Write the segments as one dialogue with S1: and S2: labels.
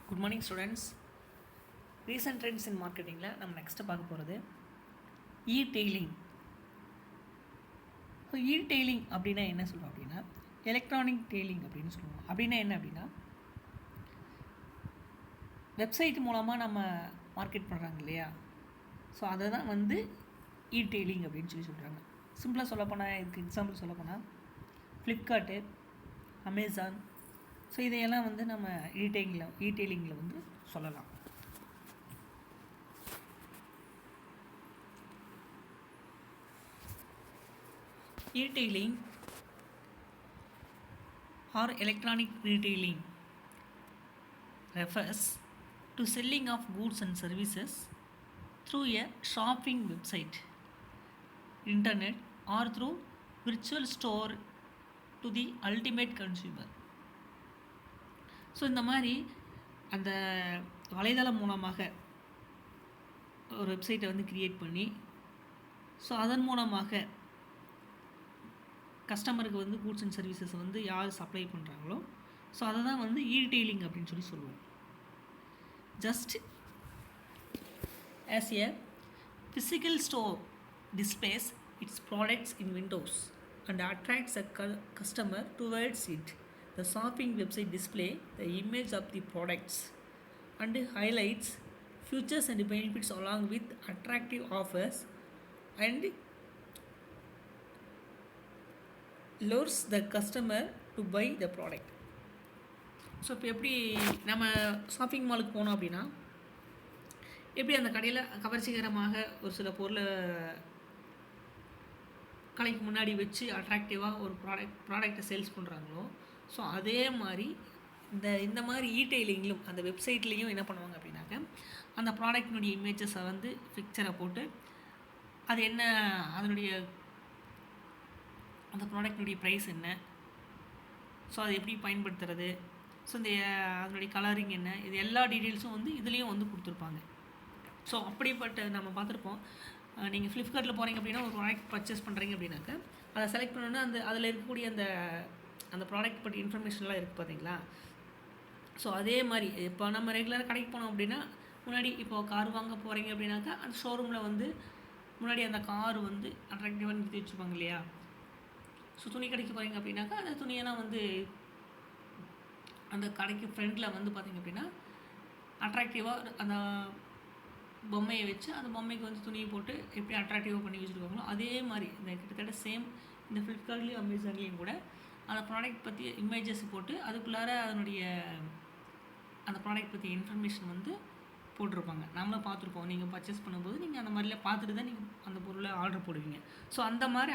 S1: Good morning students. Recent trends in மார்க்கெட்டிங்கில் நம்ம next பார்க்க போகிறது இ-டெய்லிங். ஸோ இ-டெய்லிங் அப்படின்னா என்ன சொல்கிறோம் அப்படின்னா எலக்ட்ரானிக் டெய்லிங் அப்படின்னு சொல்லுவோம். அப்படின்னா என்ன அப்படின்னா வெப்சைட் மூலமாக நம்ம மார்க்கெட் பண்ணுறாங்க இல்லையா, ஸோ அதை தான் வந்து இ-டெய்லிங் அப்படின்னு சொல்கிறாங்க. சிம்பிளாக சொல்லப்போனால், இதுக்கு எக்ஸாம்பிள் சொல்லப்போனால் ஃப்ளிப்கார்ட்டு, அமேசான், ஸோ இதையெல்லாம் வந்து நம்ம இ-டெய்லிங்கில் வந்து சொல்லலாம். E-tailing or electronic retailing refers to selling of goods and services through a shopping website, internet, or through virtual store to the ultimate consumer. So இந்த மாதிரி அந்த வலைதளம் மூலமாக ஒரு வெப்சைட்டை வந்து க்ரியேட் பண்ணி, ஸோ அதன் மூலமாக கஸ்டமருக்கு வந்து கூட்ஸ் அண்ட் சர்வீசஸ் வந்து யார் சப்ளை பண்ணுறாங்களோ, ஸோ அதை தான் வந்து இ-டெய்லிங் அப்படின்னு சொல்லுவோம். Just as a physical store displays its products in windows and attracts a customer towards it, the shopping website display the image of the products and highlights features and benefits along with attractive offers and lures the customer to buy the product. So இப்போ எப்படி நம்ம shopping மாலுக்கு போனோம் அப்படின்னா எப்படி அந்த கடையில் கவர்ச்சிகரமாக ஒரு சில பொருளை கடைக்கு முன்னாடி வச்சு அட்ராக்டிவாக ஒரு ப்ராடக்டை சேல்ஸ் பண்ணுறாங்களோ, ஸோ அதே மாதிரி இந்த மாதிரி இ-டெய்லிங்லும் அந்த வெப்சைட்லேயும் என்ன பண்ணுவாங்க அப்படின்னாக்க அந்த ப்ராடக்டினுடைய இமேஜஸை வந்து பிக்சரை போட்டு அது என்ன, அதனுடைய அந்த ப்ராடக்டினுடைய ப்ரைஸ் என்ன, ஸோ அதை எப்படி பயன்படுத்துறது, ஸோ அதனுடைய கலரிங் என்ன, இது எல்லா டீட்டெயில்ஸும் வந்து இதுலேயும் வந்து கொடுத்துருப்பாங்க. ஸோ அப்படிப்பட்ட நம்ம பார்த்துருப்போம். நீங்கள் ஃப்ளிப்கார்ட்டில் போகிறீங்க அப்படின்னா ஒரு ப்ராடக்ட் பர்ச்சேஸ் பண்ணுறீங்க அப்படின்னாக்க அதை செலக்ட் பண்ணோன்னா அதில் இருக்கக்கூடிய அந்த ப்ராடக்ட் பற்றி இன்ஃபர்மேஷன்லாம் இருக்குது பார்த்தீங்களா. ஸோ அதே மாதிரி இப்போ நம்ம ரெகுலராக கடைக்கு போனோம் அப்படின்னா முன்னாடி இப்போது கார் வாங்க போகிறீங்க அப்படின்னாக்கா அந்த ஷோரூமில் வந்து முன்னாடி அந்த கார் வந்து அட்ராக்டிவாக நிறுத்தி வச்சுருப்பாங்க இல்லையா. ஸோ துணி கடைக்கு போகிறீங்க அப்படின்னாக்கா அந்த துணியெல்லாம் வந்து அந்த கடைக்கு ஃப்ரண்டில் வந்து பார்த்திங்க அப்படின்னா அட்ராக்டிவாக அந்த பொம்மையை வச்சு அந்த பொம்மைக்கு வந்து துணியை போட்டு எப்படி அட்ராக்டிவாக பண்ணி வச்சுருக்காங்களோ அதே மாதிரி இந்த கிட்டத்தட்ட சேம் இந்த ஃப்ளிப்கார்ட்லேயும் அமேசான்லேயும் கூட அந்த ப்ராடக்ட் பற்றி இமேஜஸ் போட்டு அதுக்குள்ளார அதனுடைய அந்த ப்ராடக்ட் பற்றி இன்ஃபர்மேஷன் வந்து போட்டிருப்பாங்க. நம்மளும் பார்த்துருப்போம். நீங்கள் பர்ச்சேஸ் பண்ணும்போது நீங்கள் அந்த மாதிரிலாம் பார்த்துட்டு தான் நீங்கள் அந்த பொருளை ஆர்டர் போடுவீங்க. ஸோ அந்த மாதிரி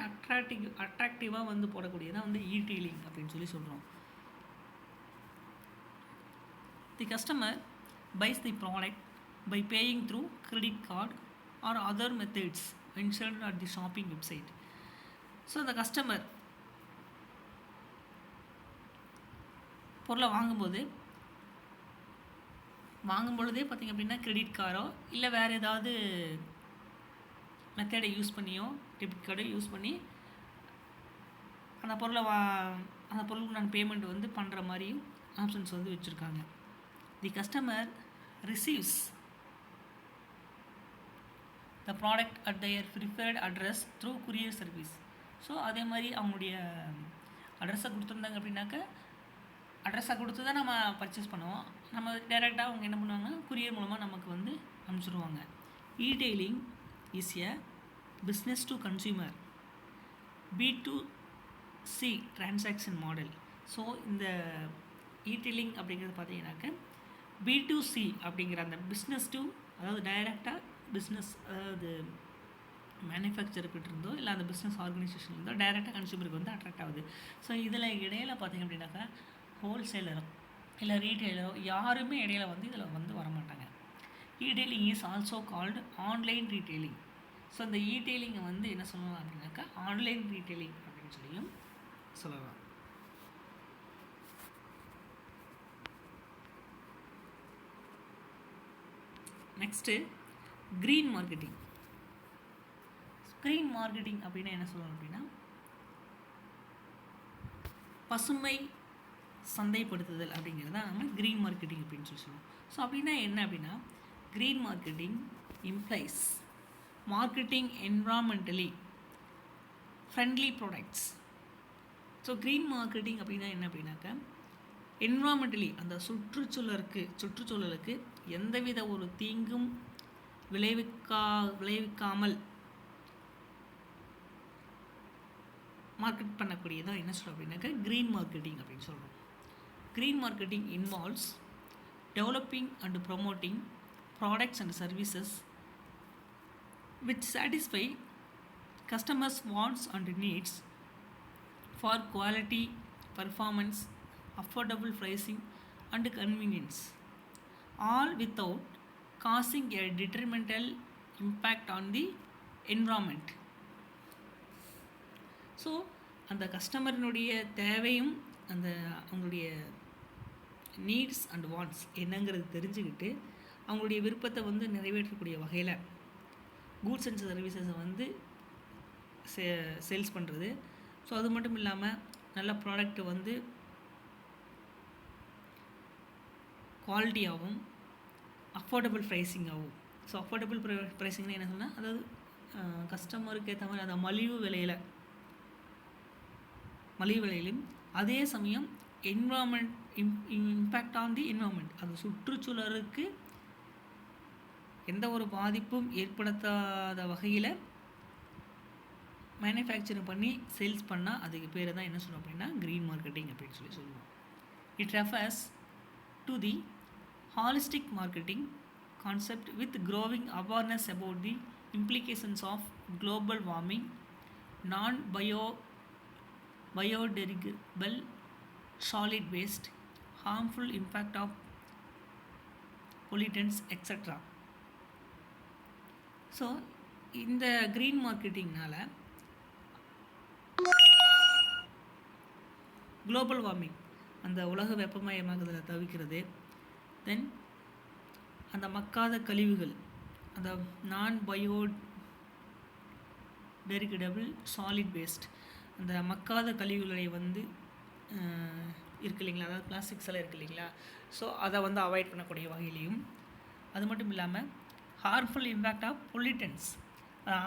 S1: அட்ராக்டிவாக வந்து போடக்கூடியதான் வந்து இ-டெய்லிங் அப்படின்னு சொல்கிறோம். The customer buys the product by paying through credit card or other methods mentioned at the shopping website. So the customer பொருளை வாங்கும்பொழுதே பார்த்திங்க அப்படின்னா கிரெடிட் கார்டோ இல்லை வேறு ஏதாவது மெத்தடை யூஸ் பண்ணியோ டெபிட் கார்டோ யூஸ் பண்ணி அந்த பொருளுக்கு நான் பேமெண்ட் வந்து பண்ணுற மாதிரியும் ஆப்ஷன்ஸ் வந்து வச்சுருக்காங்க. The customer receives the product at their preferred address through courier service. So அதே மாதிரி அவங்களுடைய அட்ரஸை கொடுத்துருந்தாங்க அப்படின்னாக்க அட்ரஸை கொடுத்து தான் நம்ம பர்ச்சேஸ் பண்ணுவோம். நம்ம டைரெக்டாக அவங்க என்ன பண்ணுவாங்கன்னா குரியர் மூலமாக நமக்கு வந்து அனுப்பிச்சிடுவாங்க. E-tailing is a business to consumer B2C transaction model. So இந்த இ-டெய்லிங் அப்படிங்கிறது பார்த்தீங்கன்னாக்க B2C அப்படிங்கிற அந்த பிஸ்னஸ் டு, அதாவது டைரெக்டாக பிஸ்னஸ், அதாவது மேனுஃபேக்சர்கிட்ட இருந்தோ இல்லை அந்த பிஸ்னஸ் ஆர்கனைசேஷன் இருந்தோ டைரெக்டாக கன்சியூமருக்கு வந்து அட்ராக்ட் ஆகுது. ஸோ இதில் இடையில பார்த்திங்க அப்படின்னாக்கா ஹோல்சேலரோ இல்லை ரீட்டெயிலரோ யாருமே இடையில வந்து இதில் வந்து வரமாட்டாங்க. E-tailing is also called online retailing. So இந்த இ-டெய்லிங்கை வந்து என்ன சொல்லலாம் அப்படின்னாக்கா ஆன்லைன் ரீட்டெயிலிங் அப்படின்னு சொல்லியும் சொல்லலாம். Next green marketing. Green marketing அப்படின்னா என்ன சொல்லணும் அப்படின்னா பசுமை சந்தைப்படுத்துதல் அப்படிங்கிறது தான் நம்ம க்ரீன் மார்க்கெட்டிங் அப்படின்னு சொல்லுவோம். ஸோ அப்படின்னா என்ன அப்படின்னா, green marketing implies marketing environmentally friendly products. So green marketing அப்படின்னா என்ன அப்படின்னாக்கா, என்விரான்மெண்டலி அந்த சுற்றுச்சூழலுக்கு எந்தவித ஒரு தீங்கும் விளைவிக்காமல் மார்க்கெட் பண்ணக்கூடியதான் என்ன சொல்கிறோம் அப்படின்னாக்கா க்ரீன் மார்க்கெட்டிங் அப்படின்னு சொல்கிறோம். Green marketing involves developing and promoting products and services which satisfy customers' wants and needs for quality, performance, affordable pricing and convenience, all without causing a detrimental impact on the environment. So அந்த கஸ்டமரினுடைய தேவையும் அந்த அவங்களுடைய needs and wants என்னங்கிறது தெரிஞ்சுக்கிட்டு அவங்களுடைய விருப்பத்தை வந்து நிறைவேற்றக்கூடிய வகையில் கூட்ஸ் அண்ட் சர்வீசஸை வந்து சேல்ஸ் பண்ணுறது. ஸோ அது மட்டும் இல்லாமல் நல்ல ப்ராடக்ட்டை வந்து குவாலிட்டியாகவும் அஃபோர்டபுள் ப்ரைஸிங்காகவும். ஸோ அஃபோர்டபுள் ப்ரைஸிங்னா என்ன சொன்னால், அதாவது கஸ்டமருக்கு ஏற்ற மாதிரி அந்த மலிவு விலையிலும் அதே சமயம் environment impact on the environment, அது சுற்றுச்சூழலுக்கு எந்த ஒரு பாதிப்பும் ஏற்படுத்தாத வகையில் மேனுஃபேக்சரிங் பண்ணி சேல்ஸ் பண்ணால் அதுக்கு பேர் தான் என்ன சொல்லுவோம் அப்படின்னா க்ரீன் மார்க்கெட்டிங் அப்படின்னு சொல்லுவோம். It refers to the holistic marketing concept with growing awareness about the implications of global warming, biodegradable solid waste, harmful impact of pollutants, etc. So இந்த க்ரீன் மார்க்கெட்டிங்னால் குளோபல் வார்மிங், அந்த உலக வெப்பமயமாகுதலை தவிர்க்கிறது. தென் அந்த மக்காத கழிவுகள், அந்த biodegradable சாலிட் வேஸ்ட், அந்த மக்காத கழிவுகளை வந்து இருக்கு இல்லைங்களா, அதாவது பிளாஸ்டிக்ஸ் எல்லாம் இருக்குது இல்லைங்களா, ஸோ அதை வந்து அவாய்ட் பண்ணக்கூடிய வகையிலையும், அது மட்டும் இல்லாமல் ஹார்ம்ஃபுல் இம்பேக்ட் ஆஃப் பொல்யூட்டன்ஸ்,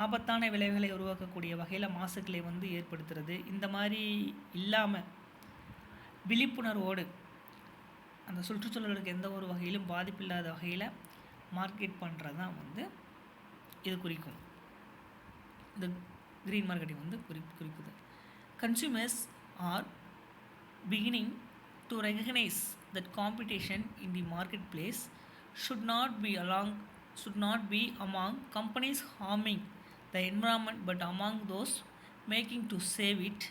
S1: ஆபத்தான விளைவுகளை உருவாக்கக்கூடிய வகையில் மாசுக்களை வந்து ஏற்படுத்துறது. இந்த மாதிரி இல்லாமல் விழிப்புணர்வோடு அந்த சுற்றுச்சூழலுக்கு எந்த ஒரு வகையிலும் பாதிப்பு இல்லாத வகையில் மார்க்கெட் பண்ணுறது தான் வந்து இது குறிக்கும். இந்த க்ரீன் மார்க்கெட்டிங் வந்து குறிக்குது. Consumers are beginning to recognize that competition in the marketplace should not be among companies harming the environment but among those making to save it.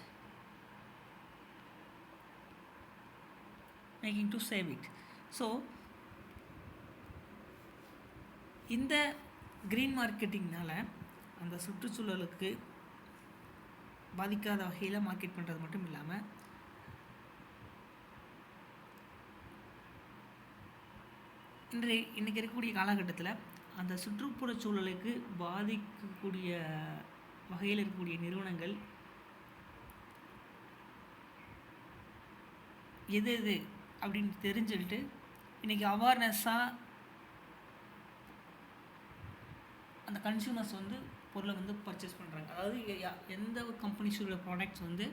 S1: So இந்த க்ரீன் மார்க்கெட்டிங்னால் அந்த சுற்றுச்சூழலுக்கு பாதிக்காத வகையில் மார்க்கெட் பண்ணுறது மட்டும் இல்லாமல் இன்றைக்கி இருக்கக்கூடிய காலகட்டத்தில் அந்த சுற்றுப்புற சூழலுக்கு பாதிக்கக்கூடிய வகையில் இருக்கக்கூடிய நிறுவனங்கள் எது அப்படின்னு தெரிஞ்சுக்கிட்டு இன்றைக்கி அவேர்னஸாக அந்த கன்சியூமர்ஸ் வந்து பொருளை வந்து பர்ச்சேஸ் பண்ணுறாங்க. அதாவது எந்த ஒரு கம்பெனிஸோட ப்ராடக்ட்ஸ் வந்து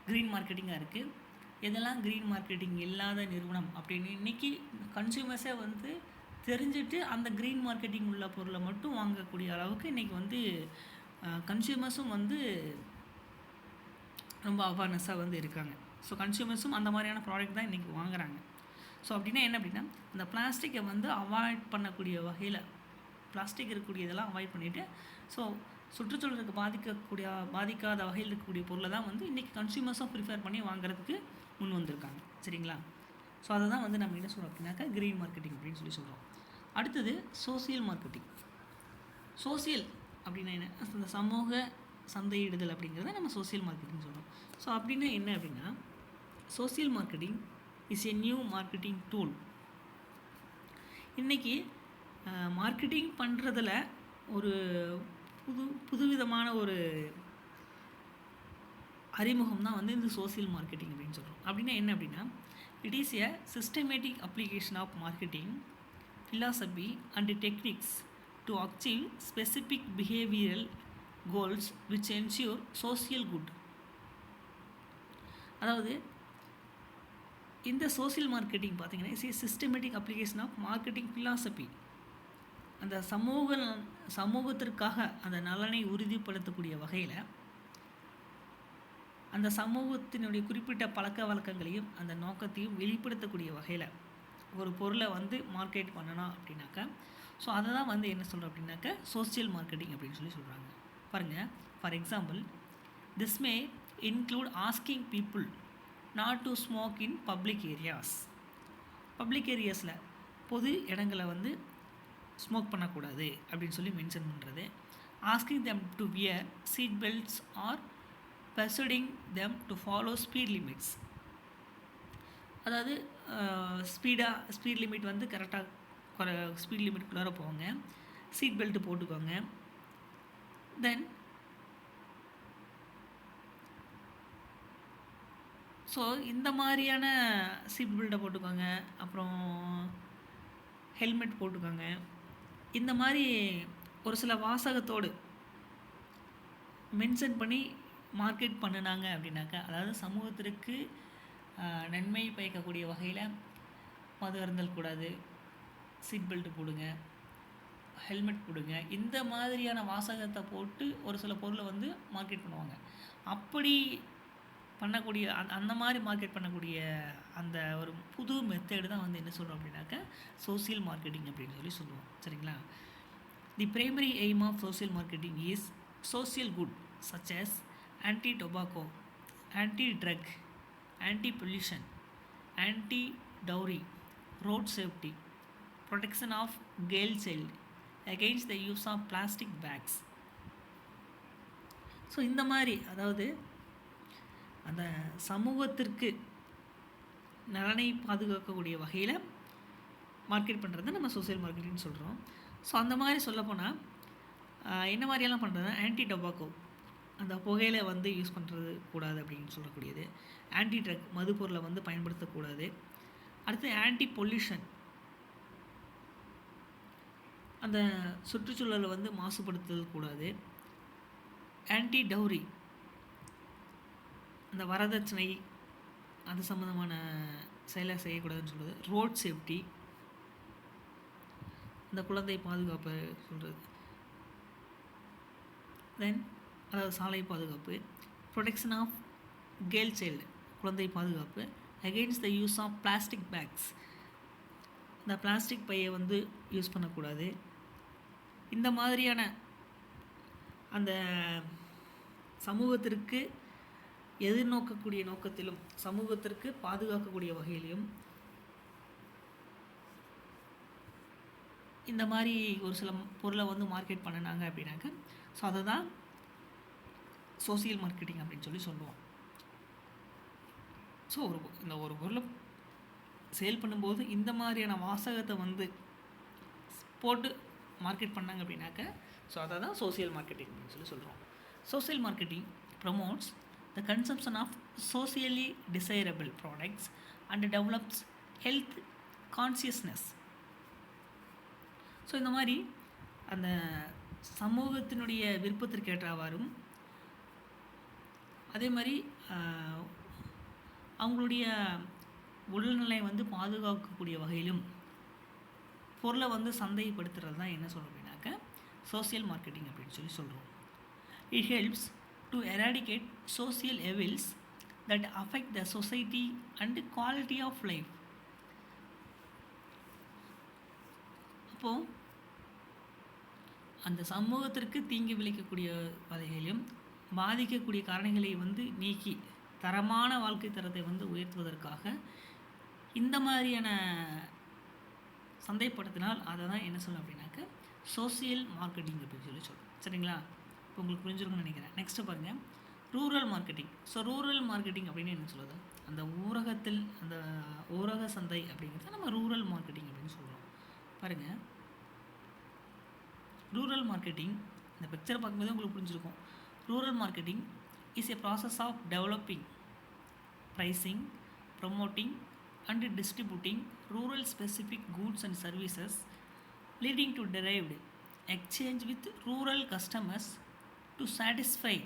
S1: க்ரீன் மார்க்கெட்டிங்காக இருக்குது, எதெல்லாம் க்ரீன் மார்க்கெட்டிங் இல்லாத நிறுவனம் அப்படின்னு இன்றைக்கி கன்சியூமர்ஸே வந்து தெரிஞ்சுட்டு அந்த க்ரீன் மார்க்கெட்டிங் உள்ள பொருளை மட்டும் வாங்கக்கூடிய அளவுக்கு இன்றைக்கி வந்து கன்சியூமர்ஸும் வந்து ரொம்ப அவேர்னஸாக வந்து இருக்காங்க. ஸோ கன்சியூமர்ஸும் அந்த மாதிரியான ப்ராடக்ட் தான் இன்றைக்கி வாங்குகிறாங்க. ஸோ அப்படின்னா என்ன அப்படின்னா, அந்த பிளாஸ்டிக்கை வந்து அவாய்ட் பண்ணக்கூடிய வகையில் பிளாஸ்டிக் இருக்கக்கூடியதெல்லாம் அவாய்ட் பண்ணிவிட்டு ஸோ சுற்றுச்சூழலுக்கு பாதிக்காத வகையில் இருக்கக்கூடிய பொருளை தான் வந்து இன்றைக்கி கன்சியூமர்ஸும் ப்ரிஃபேர் பண்ணி வாங்குறதுக்கு முன் வந்திருக்காங்க. சரிங்களா? ஸோ அதை தான் வந்து நம்ம என்ன சொல்கிறோம் அப்படின்னாக்கா க்ரீன் மார்க்கெட்டிங் அப்படின்னு சொல்கிறோம். அடுத்தது சோசியல் மார்க்கெட்டிங். சோசியல் அப்படின்னா என்ன, அந்த சமூக சந்தையிடுதல் அப்படிங்கிறத நம்ம சோசியல் மார்க்கெட்டிங் சொல்கிறோம். ஸோ அப்படின்னா என்ன அப்படின்னா, social marketing is a new marketing tool. இன்றைக்கி மார்க்கெட்டிங் பண்ணுறதுல ஒரு புதுவிதமான ஒரு அறிமுகம் தான் வந்து இந்த சோசியல் மார்க்கெட்டிங் அப்படின்னு சொல்கிறோம். அப்படின்னா என்ன அப்படின்னா, it is a systematic application of marketing philosophy and techniques to achieve specific behavioral goals which ensure social good. அதாவது இந்த சோசியல் மார்க்கெட்டிங் பார்த்தீங்கன்னா is a systematic application of marketing philosophy. அந்த சமூகத்திற்காக அந்த நலனை உறுதிப்படுத்தக்கூடிய வகையில் அந்த சமூகத்தினுடைய குறிப்பிட்ட பழக்க வழக்கங்களையும் அந்த நோக்கத்தையும் வெளிப்படுத்தக்கூடிய வகையில் ஒரு பொருளை வந்து மார்க்கெட் பண்ணணும் அப்படின்னாக்கா, ஸோ அதை தான் வந்து என்ன சொல்கிறோம் அப்படின்னாக்கா சோசியல் மார்க்கெட்டிங் அப்படின்னு சொல்கிறாங்க. பாருங்கள், for example, this may include asking people not to smoke in public areas. Public ஏரியாஸில் பொது இடங்களை வந்து ஸ்மோக் பண்ணக்கூடாது அப்படின்னு சொல்லி மென்ஷன் பண்ணுறது. Asking them to wear seat belts or persuading them to follow speed limits. அதாவது ஸ்பீட் லிமிட் வந்து கரெக்டாக ஸ்பீட் லிமிட்குள்ளார போங்க, சீட் பெல்ட் போட்டுக்கோங்க. தென் ஸோ இந்த மாதிரியான சீட் பெல்ட்டை போட்டுக்கோங்க, அப்புறம் ஹெல்மெட் போட்டுக்கோங்க. இந்த மாதிரி ஒரு சில வாசகத்தோடு மென்ஷன் பண்ணி மார்க்கெட் பண்ணினாங்க அப்படின்னாக்கா, அதாவது சமூகத்திற்கு நன்மை பயக்கக்கூடிய வகையில் மது அருந்தல் கூடாது, சீட் பெல்ட் போடுங்க, ஹெல்மெட் போடுங்க, இந்த மாதிரியான வாசகத்தை போட்டு ஒரு சில பொருளை வந்து மார்க்கெட் பண்ணுவாங்க. அப்படி பண்ணக்கூடிய அந்த மாதிரி மார்க்கெட் பண்ணக்கூடிய அந்த ஒரு புது மெத்தேடு தான் வந்து என்ன சொல்கிறோம் அப்படின்னாக்கா சோசியல் மார்க்கெட்டிங் அப்படின்னு சொல்லுவோம். சரிங்களா? The primary aim of social marketing is social good such as anti-tobacco, anti-drug, anti-pollution, anti-dowry, road safety, protection of girl child, against the use of plastic bags. So இந்த மாதிரி அதாவது அந்த சமூகத்திற்கு நலனை பாதுகாக்கக்கூடிய வகையில் மார்க்கெட் பண்ணுறது நம்ம சோசியல் மார்க்கெட்டிங்னு சொல்கிறோம். ஸோ அந்த மாதிரி சொல்லப்போனால் என்ன மாதிரியெல்லாம் பண்ணுறதுனா, ஆன்டி டொபாக்கோ, அந்த புகையில வந்து யூஸ் பண்ணுறது கூடாது அப்படின்னு சொல்லக்கூடியது. ஆன்டி ட்ரக், மது பொருளை வந்து பயன்படுத்தக்கூடாது. அடுத்து ஆன்டி பொல்யூஷன், அந்த சுற்றுச்சூழலை வந்து மாசுபடுத்துதல் கூடாது. ஆன்டி டவுரி, அந்த வரதட்சணை அது சம்மந்தமான செயலை செய்யக்கூடாதுன்னு சொல்கிறது. ரோட் சேஃப்டி, அந்த குழந்தை பாதுகாப்பை சொல்கிறது. தென் அதாவது சாலை பாதுகாப்பு, ப்ரொடெக்ஷன் ஆஃப் கேர்ள் சைல்டு, குழந்தை பாதுகாப்பு, against the use of plastic bags, இந்த பிளாஸ்டிக் பையை வந்து யூஸ் பண்ணக்கூடாது. இந்த மாதிரியான அந்த சமூகத்திற்கு எதிர்நோக்கக்கூடிய நோக்கத்திலும் சமூகத்திற்கு பாதுகாக்கக்கூடிய வகையிலும் இந்த மாதிரி ஒரு சில பொருளை வந்து மார்க்கெட் பண்ணினாங்க அப்படின்னாக்க, ஸோ அதை தான் சோசியல் மார்க்கெட்டிங் அப்படின்னு சொல்லுவோம். ஸோ ஒரு பொருளை சேல் பண்ணும்போது இந்த மாதிரியான வாசகத்தை வந்து போட்டு மார்க்கெட் பண்ணாங்க அப்படின்னாக்க, ஸோ அதை தான் சோசியல் மார்க்கெட்டிங் அப்படின்னு சொல்கிறோம். Social marketing promotes the consumption of socially desirable products and develops health consciousness. So இந்த மாதிரி அந்த சமூகத்தினுடைய விருப்பத்திற்கேற்றவாறும் அதே மாதிரி அவங்களுடைய உடல்நிலை வந்து பாதுகாக்கக்கூடிய வகையிலும் பொருளை வந்து சந்தைப்படுத்துறது தான் என்ன சொல்கிறோம் அப்படின்னாக்க சோசியல் மார்க்கெட்டிங் அப்படின்னு சொல்கிறோம். It helps to eradicate social evils that affect the society and quality of life. அப்போது அந்த சமூகத்திற்கு தீங்கு விளைக்கக்கூடிய வகையிலும் பாதிக்கக்கூடிய காரணிகளை வந்து நீக்கி தரமான வாழ்க்கை தரத்தை வந்து உயர்த்துவதற்காக இந்த மாதிரியான சந்தைப்படுத்தினால் அதை தான் என்ன சொல்லணும் அப்படின்னாக்க சோசியல் மார்க்கெட்டிங் அப்படின்னு சொல்கிறோம். சரிங்களா? இப்போ உங்களுக்கு புரிஞ்சிருக்குன்னு நினைக்கிறேன். நெக்ஸ்ட்டு பாருங்கள், rural marketing. So rural marketing அப்படின்னு என்ன சொல்லுது, அந்த ஊரகத்தில் அந்த ஊரக சந்தை அப்படிங்கிறத நம்ம ரூரல் மார்க்கெட்டிங் அப்படின்னு சொல்கிறோம். பாருங்கள், ரூரல் மார்க்கெட்டிங் இந்த பிக்சரை பார்க்கும்போது உங்களுக்கு புரிஞ்சிருக்கும். Rural marketing is a process of developing, pricing, promoting, and distributing rural specific goods and services, leading to derived exchange with rural customers to satisfy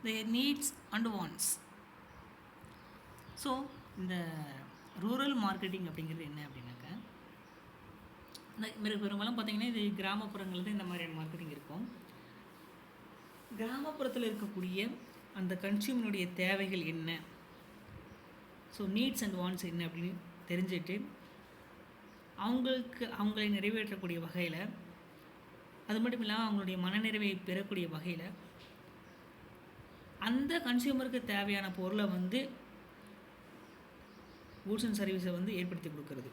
S1: their needs and wants. So இந்த rural marketing அப்படிங்கிறது என்ன அப்படின்னாக்கா, இந்த பெரும்பாலும் பார்த்திங்கன்னா இது கிராமப்புறங்களில் தான் இந்த மாதிரியான மார்க்கெட்டிங் இருக்கும். கிராமப்புறத்தில் இருக்கக்கூடிய அந்த கன்சியூமருடைய தேவைகள் என்ன, ஸோ நீட்ஸ் அண்ட் வாண்ட்ஸ் என்ன அப்படின்னு தெரிஞ்சுட்டு அவங்களை நிறைவேற்றக்கூடிய வகையில், அது மட்டும் இல்லாமல் அவங்களுடைய மனநிறைவை பெறக்கூடிய வகையில் அந்த கன்சியூமருக்கு தேவையான பொருளை வந்து கூட்ஸ் அண்ட் சர்வீஸை வந்து ஏற்படுத்தி கொடுக்கறது.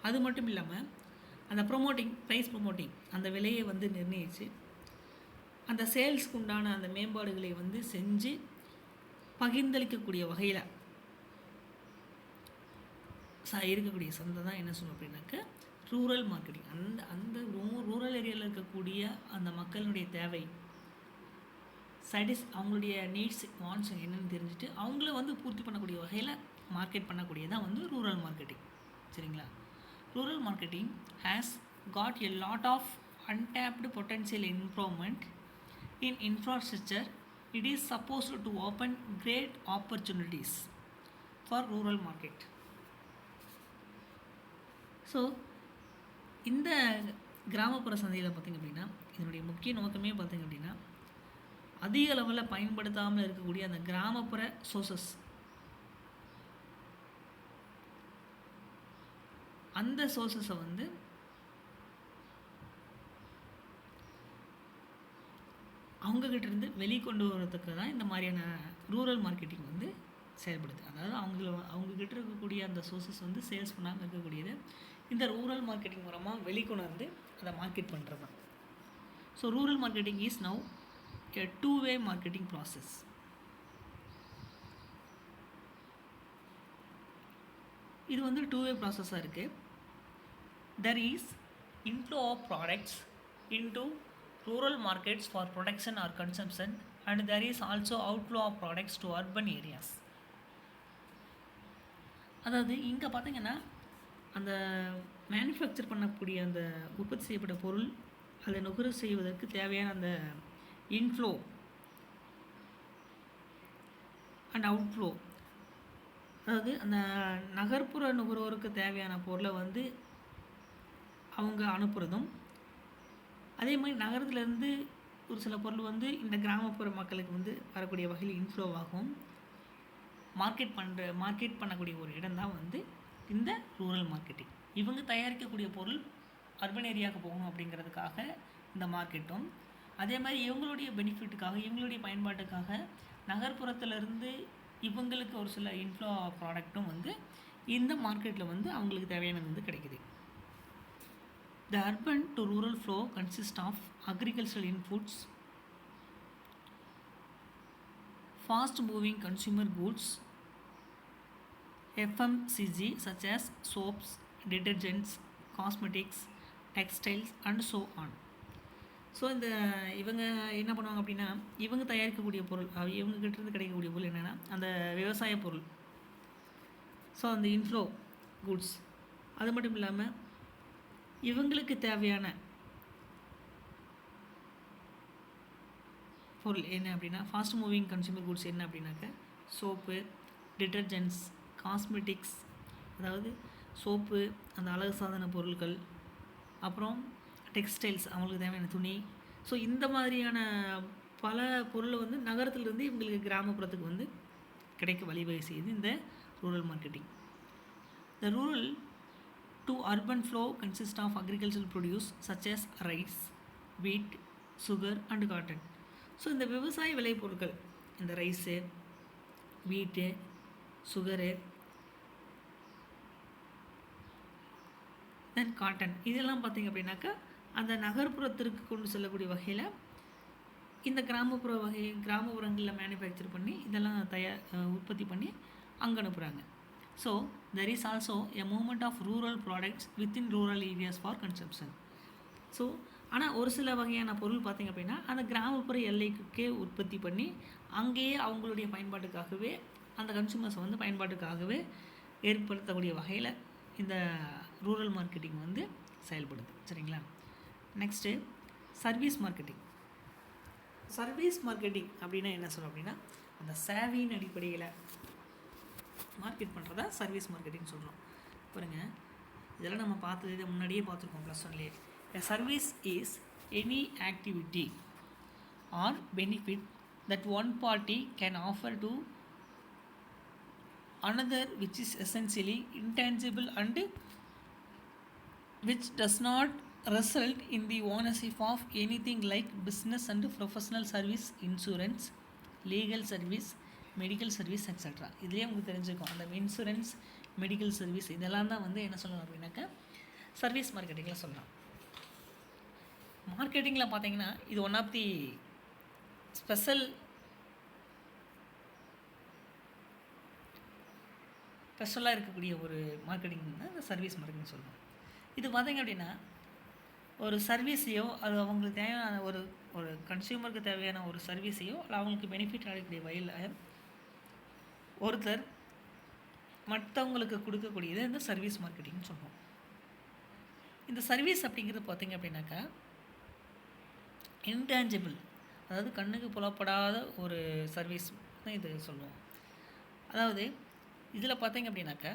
S1: அது மட்டும் இல்லாமல் அந்த ப்ரைஸ் ப்ரொமோட்டிங், அந்த விலையை வந்து நிர்ணயித்து அந்த சேல்ஸ்க்கு உண்டான அந்த மேம்பாடுகளை வந்து செஞ்சு பகிர்ந்தளிக்கக்கூடிய வகையில் இருக்கக்கூடிய சந்தை தான் என்ன சொல்லணும் அப்படின்னாக்க ரூரல் மார்க்கெட்டிங். அந்த ரூரல் ஏரியாவில் இருக்கக்கூடிய அந்த மக்களுடைய தேவை, அவங்களுடைய நீட்ஸ் வாண்ட்ஸ் என்னென்னு தெரிஞ்சுட்டு அவங்கள வந்து பூர்த்தி பண்ணக்கூடிய வகையில் மார்க்கெட் பண்ணக்கூடியதான் வந்து ரூரல் மார்க்கெட்டிங். சரிங்களா? Rural marketing has got a lot of untapped potential improvement in infrastructure. It is supposed to open great opportunities for rural market. So இந்த கிராமப்புற சந்தையில் பார்த்திங்க அப்படின்னா இதனுடைய முக்கிய நோக்கமே பார்த்திங்க அப்படின்னா அதிக அளவில் பயன்படுத்தாமல் இருக்கக்கூடிய அந்த கிராமப்புற சோர்சஸ், அந்த சோர்சஸை வந்து அவங்கக்கிட்டேருந்து வெளிக்கொண்டு வரதுக்கு தான் இந்த மாதிரியான ரூரல் மார்க்கெட்டிங் வந்து செயல்படுது. அதாவது அவங்கக்கிட்ட இருக்கக்கூடிய அந்த சோர்சஸ் வந்து சேல்ஸ் பண்ணாமல் இருக்கக்கூடியது இந்த ரூரல் மார்க்கெட்டிங் மூலமாக வெளிக்கொண்டு வந்து அதை மார்க்கெட் பண்ணுறது தான். So rural marketing is now a two-way marketing process. இது வந்து two-way ப்ராசஸாக இருக்குது. There is inflow of products into rural markets for production or consumption, and there is also outflow of products to urban areas. அதாவது இங்கே பார்த்தீங்கன்னா அந்த manufacture பண்ணக்கூடிய அந்த உற்பத்தி செய்யப்பட்ட பொருள் அதை நுகர்வு செய்வதற்கு தேவையான அந்த இன்ஃப்ளோ அண்ட் அவுட்ஃப்ளோ, அதாவது அந்த நகர்ப்புற நுகர்வோருக்கு தேவையான பொருளை வந்து அவங்க அனுப்புகிறதும், அதே மாதிரி நகரத்துலேருந்து ஒரு சில பொருள் வந்து இந்த கிராமப்புற மக்களுக்கு வந்து வரக்கூடிய வகையில் இன்ஃப்ளோ ஆகும். மார்க்கெட் பண்ணக்கூடிய ஒரு இடம் தான் வந்து இந்த ரூரல் மார்க்கெட்டிங். இவங்க தயாரிக்கக்கூடிய பொருள் அர்பன் ஏரியாவுக்கு போகணும் அப்படிங்கிறதுக்காக இந்த மார்க்கெட்டும், அதே மாதிரி இவங்களுடைய பெனிஃபிட்டுக்காக, இவங்களுடைய பயன்பாட்டுக்காக நகர்ப்புறத்துலேருந்து இவங்களுக்கு ஒரு சில இன்ஃப்ளோ ப்ராடக்ட்டும் வந்து இந்த மார்க்கெட்டில் வந்து அவங்களுக்கு தேவையானது வந்து கிடைக்குது. The urban to rural flow consists of agricultural inputs, fast moving consumer goods, FMCG such as soaps, detergents, cosmetics, textiles and so on. So இந்த இவங்க என்ன பண்ணுவாங்க அப்படின்னா இவங்க தயாரிக்கக்கூடிய பொருள், இவங்ககிட்டருந்து கிடைக்கக்கூடிய பொருள் என்னென்னா அந்த விவசாய பொருள், ஸோ அந்த இன்ஃப்ளோ குட்ஸ், அது மட்டும் இல்லாமல் இவங்களுக்கு தேவையான பொருள் என்ன அப்படின்னா ஃபாஸ்ட் மூவிங் கன்சூமர் குட்ஸ் என்ன அப்படின்னாக்க சோப்பு, டிட்டர்ஜென்ட்ஸ், காஸ்மெட்டிக்ஸ், அதாவது சோப்பு, அந்த அழகு சாதன பொருட்கள், அப்புறம் டெக்ஸ்டைல்ஸ், அவங்களுக்கு தேவையான துணி. ஸோ இந்த மாதிரியான பல பொருள் வந்து நகரத்துலேருந்து இவங்களுக்கு கிராமப்புறத்துக்கு வந்து கிடைக்க வழிவகை செய்யுது இந்த rural marketing. The rural to urban flow consist of agricultural produce such as rice, wheat, sugar and cotton. So இந்த விவசாய விளைபொருட்கள், இந்த ரைஸு, வீட்டு, சுகரு, தென் காட்டன், இதெல்லாம் பார்த்திங்க அப்படின்னாக்கா அந்த நகர்ப்புறத்திற்கு கொண்டு செல்லக்கூடிய வகையில் இந்த கிராமப்புறங்களில் மேனுஃபேக்சர் பண்ணி இதெல்லாம் உற்பத்தி பண்ணி அங்கே அனுப்புகிறாங்க. So there is also a movement of rural products within rural areas for consumption. So ஆனால் ஒரு சில வகையான பொருள் பார்த்திங்க அப்படின்னா அந்த கிராமப்புற எல்லைக்கே உற்பத்தி பண்ணி அங்கேயே அவங்களுடைய பயன்பாட்டுக்காகவே அந்த கன்சூமர்ஸை வந்து பயன்பாட்டுக்காகவே ஏற்படுத்தக்கூடிய வகையில் இந்த ரூரல் மார்க்கெட்டிங் வந்து செயல்படுது. சரிங்களா? Next service marketing. Service marketing அப்படின்னா என்ன சொல்கிறோம் அப்படின்னா அந்த சேவையின் அடிப்படையில் மார்க்கெட் பண்ணுறதா சர்வீஸ் மார்க்கெட்டிங் சொல்கிறோம். பாருங்கள், இதெல்லாம் நம்ம பார்த்தது இதை முன்னாடியே பார்த்துருக்கோம் +1லேயே. A service is any activity or benefit that one party can offer to another which is essentially intangible and which does not result in the ownership of anything like business and professional service, insurance, legal service, medical service extra. இதுலேயே உங்களுக்கு தெரிஞ்சுக்கும் அந்த insurance, medical service இதெல்லாம் தான் வந்து என்ன சொல்லலாம் அப்படின்னாக்கா சர்வீஸ் மார்க்கெட்டிங்கில் சொல்லலாம். மார்க்கெட்டிங்கில் பார்த்தீங்கன்னா இது ஒன் ஆஃப் தி ஸ்பெஷலாக இருக்கக்கூடிய ஒரு மார்க்கெட்டிங் தான் இந்த சர்வீஸ் மார்க்கெட்டிங் சொல்லலாம். இது பார்த்தீங்க அப்படின்னா ஒரு சர்வீஸையோ அது அவங்களுக்கு தேவையான ஒரு கன்சியூமருக்கு தேவையான ஒரு சர்வீஸையோ இல்லை அவங்களுக்கு பெனிஃபிட் அளிக்கக்கூடிய வகையில் ஒருத்தர் மற்றவங்களுக்கு கொடுக்கக்கூடியது இந்த சர்வீஸ் மார்க்கெட்டிங்னு சொல்லுவோம். இந்த சர்வீஸ் அப்படிங்கிறது பார்த்திங்க அப்படின்னாக்கா இன்டான்ஜிபிள், அதாவது கண்ணுக்கு புலப்படாத ஒரு சர்வீஸ் தான் இது சொல்லுவோம். அதாவது இதில் பார்த்திங்க அப்படின்னாக்கா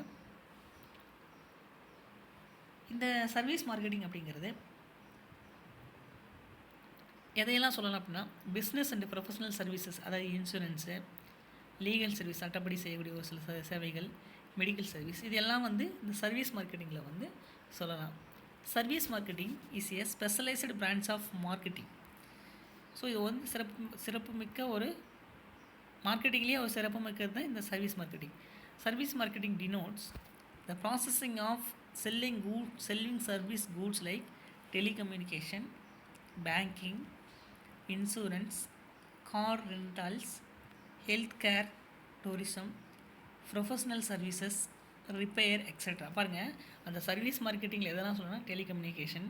S1: இந்த சர்வீஸ் மார்க்கெட்டிங் அப்படிங்கிறது எதையெல்லாம் சொல்லலாம் அப்படின்னா பிஸ்னஸ் அண்ட் ப்ரொஃபஷனல் சர்வீசஸ், அதாவது இன்சூரன்ஸு, லீகல் சர்வீஸ், சட்டப்படி செய்யக்கூடிய ஒரு சில சேவைகள், மெடிக்கல் சர்வீஸ், இது எல்லாம் வந்து இந்த சர்வீஸ் மார்க்கெட்டிங்கில் வந்து சொல்லலாம். Service marketing is a specialised branch of marketing. So இது வந்து சிறப்புமிக்க ஒரு மார்க்கெட்டிங்லேயே ஒரு சிறப்புமிக்கிறது தான் இந்த service marketing. Service marketing denotes the processing of selling service goods like telecommunication, banking, insurance, car rentals, healthcare, tourism, professional services, repair, etc. பாருங்கள், அந்த சர்வீஸ் மார்க்கெட்டிங்கில் எதெல்லாம் சொல்லணும்னா telecommunication,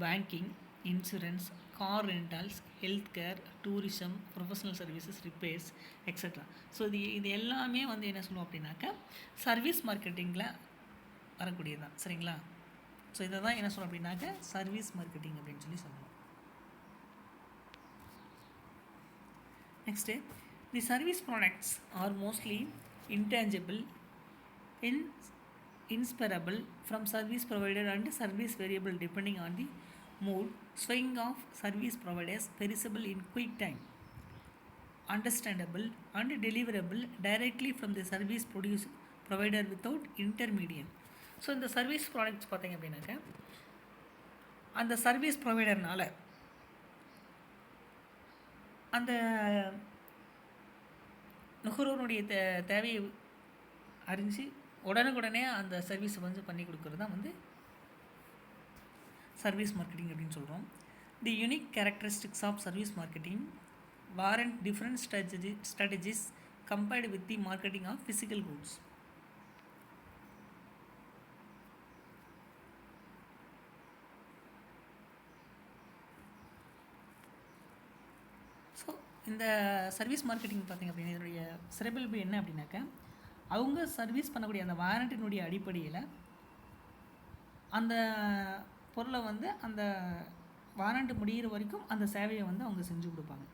S1: banking, insurance, car rentals, health care, tourism, professional services, repairs, extra. So இது எல்லாமே வந்து என்ன சொல்லுவோம் அப்படின்னாக்கா சர்வீஸ் மார்க்கெட்டிங்கில் வரக்கூடியது தான். சரிங்களா? ஸோ இதை தான் என்ன சொல்லுவோம் அப்படின்னாக்கா சர்வீஸ் மார்க்கெட்டிங் அப்படின்னு சொல்லுவோம். Next, the service products are mostly intangible, inseparable from service provider and service variable depending on the mood swing of service providers, perishable in quick time, understandable and deliverable directly from the service provider without intermediate. So இந்த service products பார்த்திங்க அப்படின்னாக்க அந்த service ப்ரொவைடர்னால் அந்த நுகர்வோருடைய தேவையை அறிஞ்சு உடனுக்குடனே அந்த சர்வீஸை வந்து பண்ணி கொடுக்குறது தான் வந்து சர்வீஸ் மார்க்கெட்டிங் அப்படின்னு சொல்கிறோம். The unique characteristics of service marketing warrant different strategies compared with the marketing of physical goods. So இந்த சர்வீஸ் மார்க்கெட்டிங் பார்த்திங்க அப்படின்னா இதனுடைய சிறப்பியல்பு என்ன அப்படின்னாக்கா அவங்க சர்வீஸ் பண்ணக்கூடிய அந்த வாரண்டினுடைய அடிப்படையில் அந்த பொருளை வந்து அந்த வாரண்டி முடிகிற வரைக்கும் அந்த சேவையை வந்து அவங்க செஞ்சு கொடுப்பாங்க.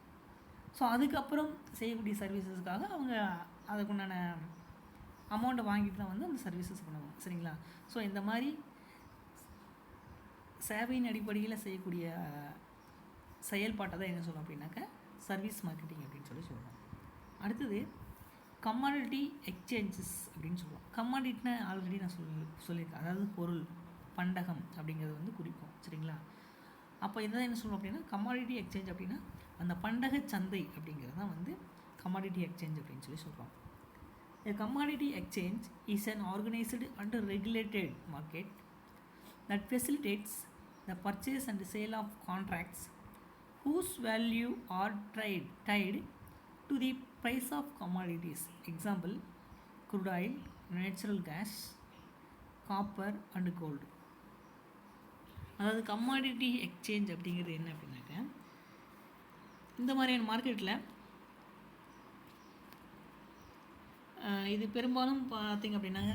S1: ஸோ அதுக்கப்புறம் செய்யக்கூடிய சர்வீசஸ்க்காக அவங்க அதுக்குண்டான அமௌண்ட்டை வாங்கிட்டு தான் வந்து அந்த சர்வீசஸ் பண்ணுவாங்க. சரிங்களா? ஸோ இந்த மாதிரி சேவையின் அடிப்படையில் செய்யக்கூடிய செயல்பாட்டை தான் என்ன சொல்லணும் அப்படின்னாக்கா சர்வீஸ் மார்க்கெட்டிங் அப்படின்னு சொல்லுவோம். அடுத்தது கமாடிட்டி எக்ஸ்சேஞ்சஸ் அப்படின்னு சொல்லுவோம். கமாடிட்டினா ஆல்ரெடி நான் சொல்லியிருக்கேன், அதாவது பொருள், பண்டகம் அப்படிங்கிறது வந்து குறிப்போம். சரிங்களா? அப்போ இதான் என்ன சொல்லுவோம் அப்படின்னா கமாடிட்டி எக்ஸ்சேஞ்ச் அப்படின்னா அந்த பண்டக சந்தை அப்படிங்கிறது தான் வந்து கமாடிட்டி எக்ஸ்சேஞ்ச் அப்படின்னு சொல்கிறோம். A commodity exchange is an organized and regulated market that facilitates the purchase and sale of contracts whose value are tied to the price of commodities. Example, crude oil, natural gas, copper and gold. அதாவது commodity exchange அப்படிங்கிறது என்ன அப்படின்னாக்க, இந்த மாதிரியான மார்க்கெட்டில் இது பெரும்பாலும் பார்த்திங்க அப்படின்னாங்க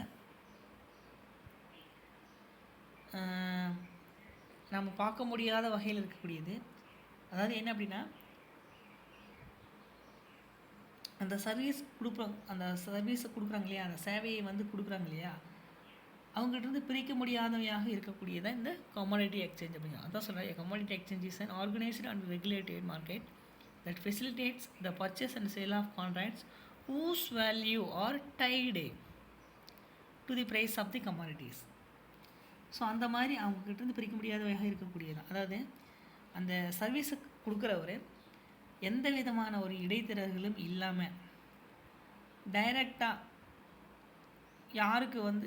S1: நம்ம பார்க்க முடியாத வகையில் இருக்கக்கூடியது. அதாவது என்ன அப்படின்னா, அந்த சர்வீஸை கொடுக்குறாங்க இல்லையா, அந்த சேவையை வந்து கொடுக்குறாங்க இல்லையா, அவங்ககிட்ட பிரிக்க முடியாதவையாக இருக்கக்கூடியதான் இந்த கமாடிட்டி எக்ஸ்சேஞ்ச் அப்படிங்க. அதான் சொல்கிறேன், commodity exchange is an organized and regulated market that facilitates the purchase and sale of contracts whose value are tied to the price of the commodities. So அந்த மாதிரி அவங்ககிட்ட பிரிக்க முடியாதவையாக இருக்கக்கூடியதான். அதாவது அந்த சர்வீஸை கொடுக்குறவர் எந்த விதமான ஒரு இடைத்தரகர்களும் இல்லாமல் டைரெக்டாக யாருக்கு வந்து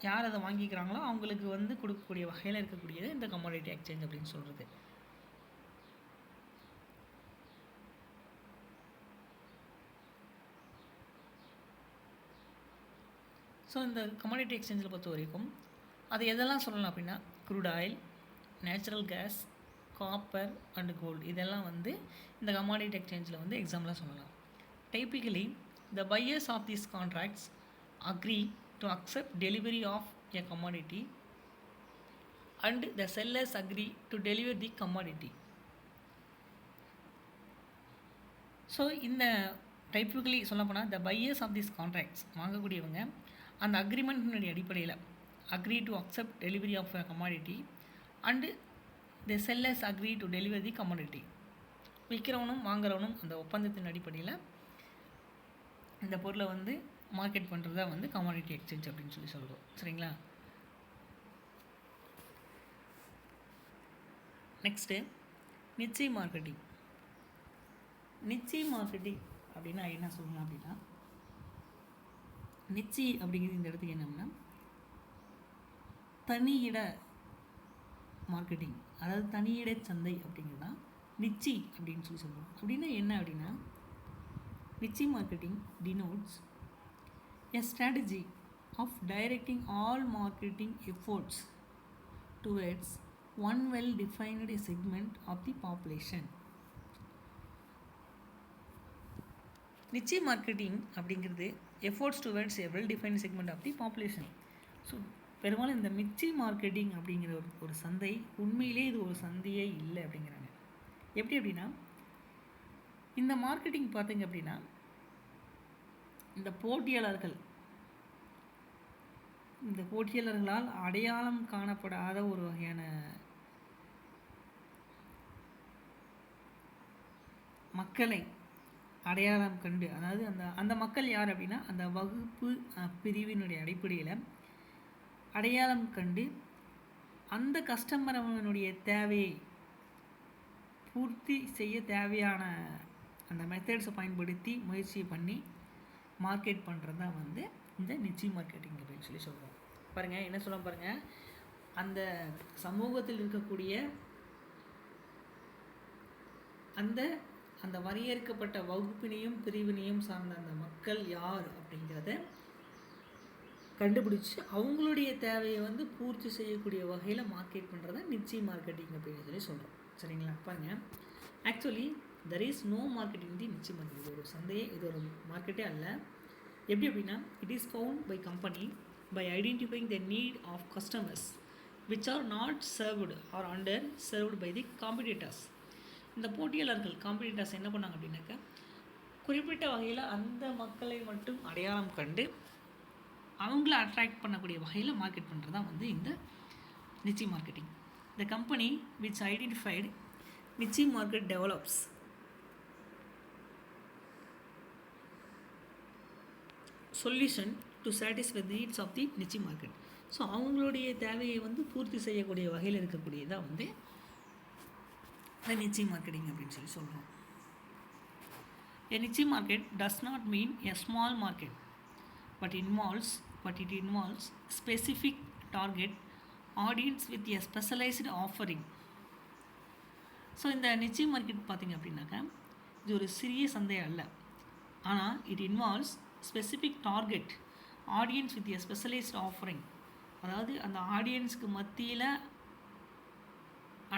S1: யார் அதை வாங்கிக்கிறாங்களோ அவங்களுக்கு வந்து கொடுக்கக்கூடிய வகையில் இருக்கக்கூடியது இந்த கமாடிட்டி எக்ஸ்சேஞ்ச் அப்படின்னு சொல்கிறது. ஸோ இந்த கமாடிட்டி எக்ஸ்சேஞ்சில் பொறுத்த வரைக்கும் அது எதெல்லாம் சொல்லலாம் அப்படின்னா, crude oil, natural gas, copper and gold, இதெல்லாம் வந்து இந்த கமாடிட்டி எக்ஸ்சேஞ்சில் வந்து எக்ஸாம்பிளாக சொல்லலாம். Typically the buyers of these contracts agree to accept delivery of a commodity and the sellers agree to deliver the commodity. So இந்த டைப்பிக்கலி சொல்லப்போனால் the buyers of these contracts வாங்கக்கூடியவங்க அந்த அக்ரிமெண்ட்டினுடைய அடிப்படையில் agree to accept delivery of a commodity and the sellers agree to deliver the commodity. விற்கிறவனும் வாங்குறவனும் அந்த ஒப்பந்தத்தின் அடிப்படையில் இந்த பொருளை வந்து மார்க்கெட் பண்ணுறது தான் வந்து கமாடிட்டி எக்ஸ்சேஞ்ச் அப்படின்னு சொல்கிறோம். சரிங்களா? நெக்ஸ்ட்டு நிச்சய மார்க்கெட்டிங். நிச்சய மார்க்கெட்டிங் அப்படின்னா என்ன சொல்லலாம் அப்படின்னா, நிச்சய அப்படிங்கிறது இந்த இடத்துக்கு என்னன்னா தனியிட மார்க்கெட்டிங், அதாவது தனியிட சந்தை அப்படிங்கிறதா நிச்சி அப்படின்னு சொல்லுவோம். அப்படின்னா என்ன அப்படின்னா, niche marketing denotes a strategy of directing all marketing efforts towards one well defined segment of the population. Niche marketing அப்படிங்கிறது efforts towards a well defined segment of the population. So பெரும்பாலும் இந்த மிச்சி மார்க்கெட்டிங் அப்படிங்கிற ஒரு சந்தை உண்மையிலே இது ஒரு சந்தையே இல்லை அப்படிங்கிறாங்க. எப்படி அப்படின்னா, இந்த மார்க்கெட்டிங் பார்த்திங்க அப்படின்னா இந்த போட்டியாளர்களால் அடையாளம் காணப்படாத ஒரு வகையான மக்களை அடையாளம் கண்டு, அதாவது அந்த மக்கள் யார் அப்படின்னா அந்த வகுப்பு பிரிவினுடைய அடிப்படையில் அடையாளம் கண்டு அந்த கஸ்டமரனுடைய தேவையை பூர்த்தி செய்ய தேவையான அந்த மெத்தட்ஸை பயன்படுத்தி முயற்சி பண்ணி மார்க்கெட் பண்ணுறது தான் வந்து இந்த நிச்சய மார்க்கெட்டிங் அப்படின்னு சொல்கிறோம். பாருங்கள் என்ன சொல்ல பாருங்கள், அந்த சமூகத்தில் இருக்கக்கூடிய அந்த வரையறுக்கப்பட்ட வகுப்பினையும் பிரிவினையும் சார்ந்த அந்த மக்கள் யார் அப்படிங்கிறத கண்டுபிடிச்சி அவங்களுடைய தேவையை வந்து பூர்த்தி செய்யக்கூடிய வகையில் மார்க்கெட் பண்ணுறத நிச்சய மார்க்கெட்டிங் அப்படின்னு சொல்கிறோம். சரிங்களா? பாருங்கள், actually there is no marketing the niche marketing. இது ஒரு சந்தையே, இது ஒரு மார்க்கெட்டே அல்ல. எப்படி அப்படின்னா, it is found by company by identifying the need of customers which are not served or underserved by the competitors. இந்த போட்டியாளர்கள் காம்படிட்டர்ஸ் என்ன பண்ணாங்க அப்படின்னாக்கா, குறிப்பிட்ட வகையில் அந்த மக்களை மட்டும் அடையாளம் கண்டு அவங்கள அட்ராக்ட் பண்ணக்கூடிய வகையில் மார்க்கெட் பண்ணுறது தான் வந்து இந்த niche marketing. The company which identified niche market develops solution to satisfy the needs of the niche market. So அவங்களுடைய தேவையை வந்து பூர்த்தி செய்யக்கூடிய வகையில் இருக்கக்கூடியதாக வந்து இந்த நிச்சி மார்க்கெட்டிங் அப்படின்னு சொல்லி சொல்கிறோம். A niche market does not mean a small market, but it involves specific target audience with a specialized offering. So இந்த நிச்சி மார்க்கெட் பார்த்திங்க அப்படின்னாக்கா இது ஒரு சிறிய சந்தை அல்ல, ஆனால் it involves specific target audience with a specialised offering. அதாவது அந்த ஆடியன்ஸுக்கு மத்தியில்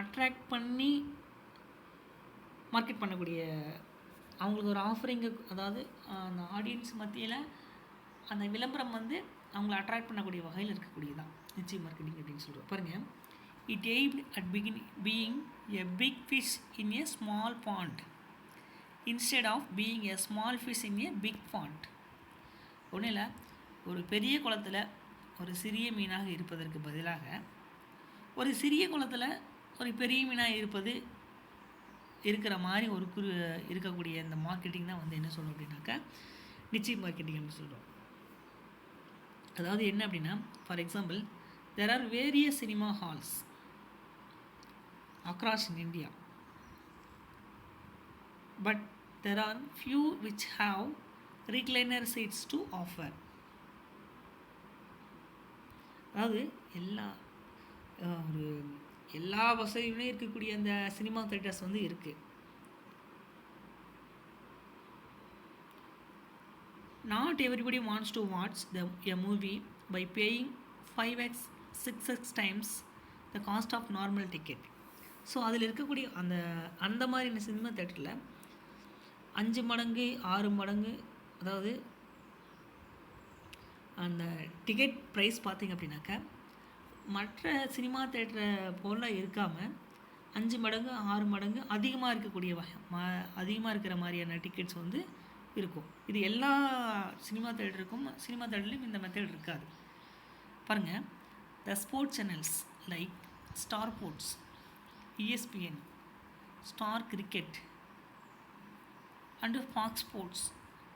S1: அட்ராக்ட் பண்ணி மார்க்கெட் பண்ணக்கூடிய அவங்களுக்கு ஒரு ஆஃபரிங்கு, அதாவது அந்த ஆடியன்ஸ் மத்தியில் அந்த விளம்பரம் வந்து அவங்கள அட்ராக்ட் பண்ணக்கூடிய வகையில் இருக்கக்கூடியதான் நிச்சி மார்க்கெட்டிங் அப்படின்னு சொல்கிறோம். பாருங்கள், it aimed at being a big fish in a small pond instead of being a small fish in a big pond. ஒன்றும் இல்லை, ஒரு பெரிய குளத்தில் ஒரு சிறிய மீனாக இருப்பதற்கு பதிலாக ஒரு சிறிய குளத்தில் ஒரு பெரிய மீனாக இருக்கிற மாதிரி ஒரு இருக்கக்கூடிய இந்த மார்க்கெட்டிங் தான் வந்து என்ன சொல்கிறோம் அப்படின்னாக்கா நிச்சி மார்க்கெட்டிங் அப்படின்னு சொல்கிறோம். அதாவது என்ன அப்படின்னா, for example, there are various cinema halls across in India, but there are few which have recliner seats to offer. அதாவது எல்லா வசதியுமே இருக்கக்கூடிய அந்த சினிமா தியேட்டர்ஸ் வந்து இருக்குது. Not everybody wants to watch a movie by paying 5x 6x times the cost of normal ticket. So அதில் இருக்கக்கூடிய அந்த மாதிரியான சினிமா தேட்டரில் 5 மடங்கு 6 மடங்கு, அதாவது அந்த டிக்கெட் ப்ரைஸ் பார்த்திங்க அப்படின்னாக்கா மற்ற சினிமா தேட்டரை போல் இருக்காமல் 5 மடங்கு 6 மடங்கு அதிகமாக இருக்கிற மாதிரியான டிக்கெட்ஸ் வந்து இருக்கும். இது எல்லா சினிமா தேட்டர்லையும் இந்த மெத்தட் இருக்காது. பாருங்கள், the sports channels like Star Sports, ESPN, Star Cricket and Fox Sports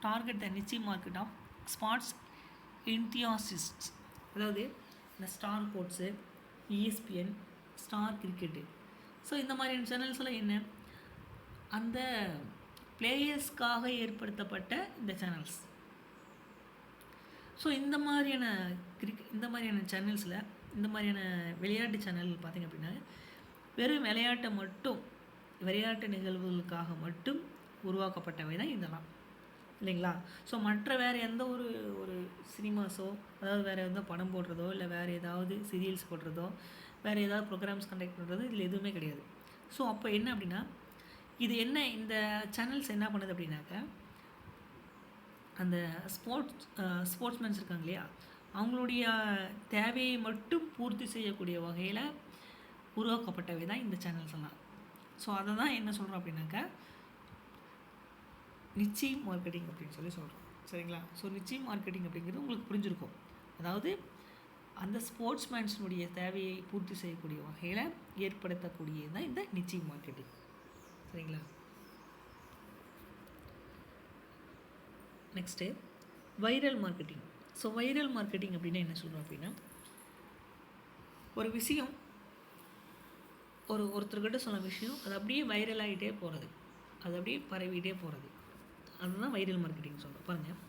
S1: target the niche market of sports enthusiasts. அதாவது இந்த Star Sports, ESPN, Star Cricket, so இந்த மாதிரியான சேனல்ஸ் எல்லாம் என்ன, அந்த பிளேயர்ஸ்க்காக ஏற்படுத்தப்பட்ட இந்த சேனல்ஸ். ஸோ இந்த மாதிரியான சேனல்ஸில், இந்த மாதிரியான விளையாட்டு சேனல் பார்த்திங்க அப்படின்னா வெறும் விளையாட்டு நிகழ்வுகளுக்காக மட்டும் உருவாக்கப்பட்டவை தான் இதெல்லாம், இல்லைங்களா? ஸோ மற்ற வேறு எந்த ஒரு சினிமாஸோ, அதாவது வேறு எந்த படம் போடுறதோ, இல்லை வேறு ஏதாவது சீரியல்ஸ் போடுறதோ, வேறு ஏதாவது ப்ரோக்ராம்ஸ் கண்டக்ட் பண்ணுறதோ இதில் எதுவுமே கிடையாது. ஸோ அப்போ என்ன அப்படின்னா, இது என்ன, இந்த சேனல்ஸ் என்ன பண்ணுது அப்படின்னாக்க, அந்த ஸ்போர்ட்ஸ்மேன்ஸ் இருக்காங்க இல்லையா, அவங்களுடைய தேவையை மட்டும் பூர்த்தி செய்யக்கூடிய வகையில் உருவாக்கப்பட்டவை தான் இந்த சேனல்ஸ் எல்லாம். ஸோ அதை தான் என்ன சொல்கிறோம் அப்படின்னாக்கா நிச்சி மார்க்கெட்டிங் அப்படின்னு சொல்லி சொல்கிறோம், சரிங்களா? ஸோ நிச்சி மார்க்கெட்டிங் அப்படிங்கிறது உங்களுக்கு புரிஞ்சிருக்கும். அதாவது அந்த ஸ்போர்ட்ஸ்மேன்ஸினுடைய தேவையை பூர்த்தி செய்யக்கூடிய வகையில் ஏற்படுத்தக்கூடியது தான் இந்த நிச்சி மார்க்கெட்டிங், சரிங்களா? Next viral marketing. So viral marketing அப்படின்னா என்ன சொல்கிறோம் அப்படின்னா, ஒரு விஷயம் ஒருத்தர்கிட்ட சொன்ன விஷயம் அது அப்படியே வைரல் ஆகிட்டே போகிறது, அது அப்படியே பரவிட்டே போகிறது, அதுதான் வைரல் மார்க்கெட்டிங் சொல்கிறோம். பாருங்கள்,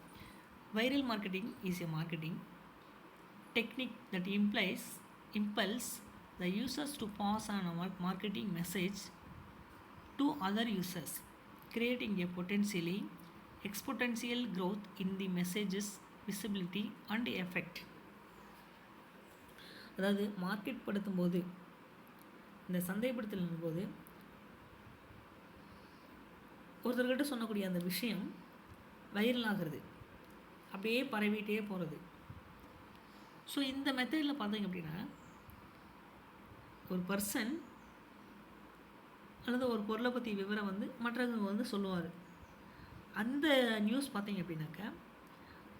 S1: viral marketing is a marketing technique that impels the users to pass on a marketing message to other users, creating a exponential growth in the message's visibility and effect. அதாவது market படுத்தும் போது, இந்த சந்தைப்படுத்தலின் போது ஒருத்தர்கிட்ட சொன்னக்கூடிய அந்த விஷயம் வைரல் ஆகிறது, அப்படியே பரவிட்டே போகிறது. ஸோ இந்த மெத்தடில் பார்த்தீங்க அப்படின்னா, ஒரு பர்சன் அல்லது ஒரு பொருளை பற்றி விவரம் வந்து மற்றவங்க வந்து சொல்லுவார். அந்த நியூஸ் பார்த்தீங்க அப்படின்னாக்கா,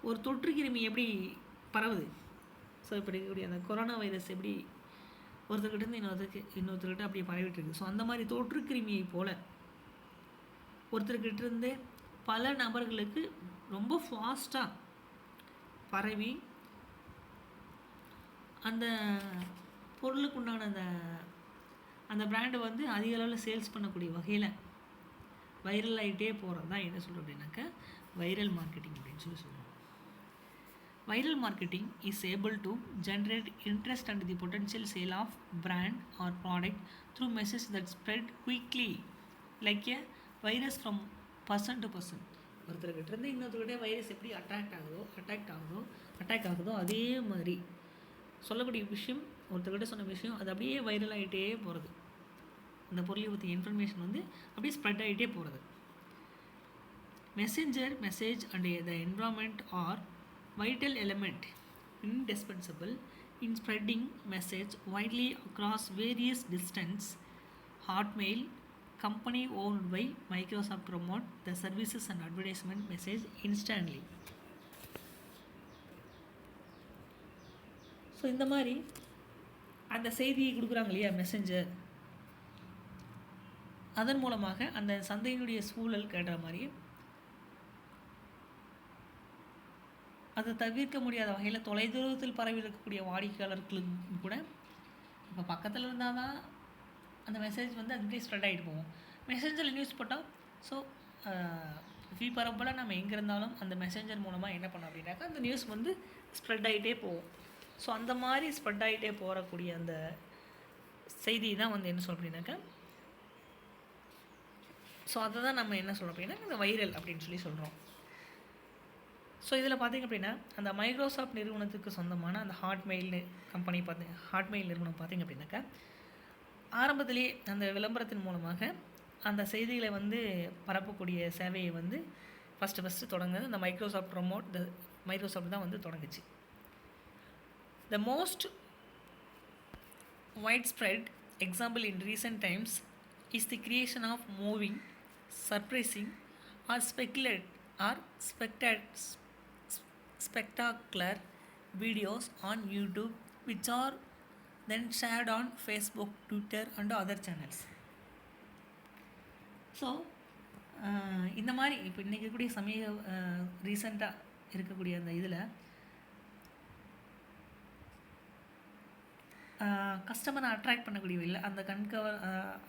S1: ஒரு தொற்று கிருமி எப்படி பரவுது, ஸோ இப்படி இருக்கக்கூடிய அந்த கொரோனா வைரஸ் எப்படி ஒருத்தர்கிட்டேருந்து இன்னொருத்தர்கிட்ட அப்படியே பரவிட்டு இருக்குது. ஸோ அந்த மாதிரி தொற்று கிருமியை போல் ஒருத்தர்கிட்டேருந்து பல நபர்களுக்கு ரொம்ப ஃபாஸ்ட்டாக பரவி அந்த பொருளுக்கு உண்டான அந்த பிராண்டை வந்து அதிக அளவில் சேல்ஸ் பண்ணக்கூடிய வகையில் வைரல் ஆகிட்டே போகிறது தான் என்ன சொல்கிறோம் அப்படின்னாக்கா வைரல் மார்க்கெட்டிங் அப்படின்னு சொல்லுவோம். Viral marketing is able to generate interest and the potential sale of brand or product through messages that spread quickly like a virus from person to person. ஒருத்தர்கிட்டருந்து இன்னொருத்தர்கிட்ட வைரஸ் எப்படி அட்டாக் ஆகுதோ அதே மாதிரி சொல்லக்கூடிய விஷயம், ஒருத்தர்கிட்ட சொன்ன விஷயம் அது அப்படியே வைரல் ஆகிட்டே போகிறது. அந்த பொருளை பற்றி இன்ஃபர்மேஷன் வந்து அப்படியே ஸ்ப்ரெட் ஆகிட்டே போகிறது. Messenger message and the environment R vital element indispensable in spreading message widely across various distance. Hotmail, company owned by Microsoft, promote the services and advertisement message instantly. So இந்த மாதிரி அந்த செய்தியை கொடுக்குறாங்க இல்லையா மெசேஞ்சர், அதன் மூலமாக அந்த சந்தையினுடைய சூழல் கேட்ட மாதிரி அதை தவிர்க்க முடியாத வகையில் தொலைதூரத்தில் பரவி இருக்கக்கூடிய வாடிக்கையாளர்களுக்கு கூட இப்போ பக்கத்தில் இருந்தால் தான் அந்த மெசேஜ் வந்து அதுலேயே ஸ்ப்ரெட் ஆகிட்டு போகும். மெசேஞ்சரில் நியூஸ் போட்டால் ஸோ பரப்பல நம்ம எங்கே இருந்தாலும் அந்த மெசேஞ்சர் மூலமாக என்ன பண்ணோம் அப்படின்னாக்கா அந்த நியூஸ் வந்து ஸ்ப்ரெட் ஆகிட்டே போகும். ஸோ அந்த மாதிரி ஸ்ப்ரெட் ஆகிட்டே போகக்கூடிய அந்த செய்தி தான் வந்து என்ன சொல்கிறோம் அப்படின்னாக்கா, ஸோ அதை தான் நம்ம என்ன சொல்கிறோம் அப்படின்னா இந்த வைரல் அப்படின்னு சொல்கிறோம். ஸோ இதில் பார்த்திங்க அப்படின்னா அந்த மைக்ரோசாஃப்ட் நிறுவனத்துக்கு சொந்தமான அந்த ஹாட்மெயில் கம்பெனி ஹாட்மெயில் நிறுவனம் பார்த்திங்க அப்படின்னாக்கா ஆரம்பத்திலே அந்த விளம்பரத்தின் மூலமாக அந்த செய்திகளை வந்து பரப்பக்கூடிய சேவையை வந்து ஃபஸ்ட்டு தொடங்குது அந்த மைக்ரோசாஃப்ட் தான் வந்து தொடங்குச்சு. The most widespread example in recent times is the creation of moving, surprising or spectacular videos on YouTube which are then shared on Facebook, Twitter and other channels. So இந்த மாதிரி இப்போ இன்றைக்கி இருக்கக்கூடிய ரீசெண்டாக இருக்கக்கூடிய அந்த இதில் கஸ்டமரை அட்ராக்ட் பண்ணக்கூடிய இல்லை அந்த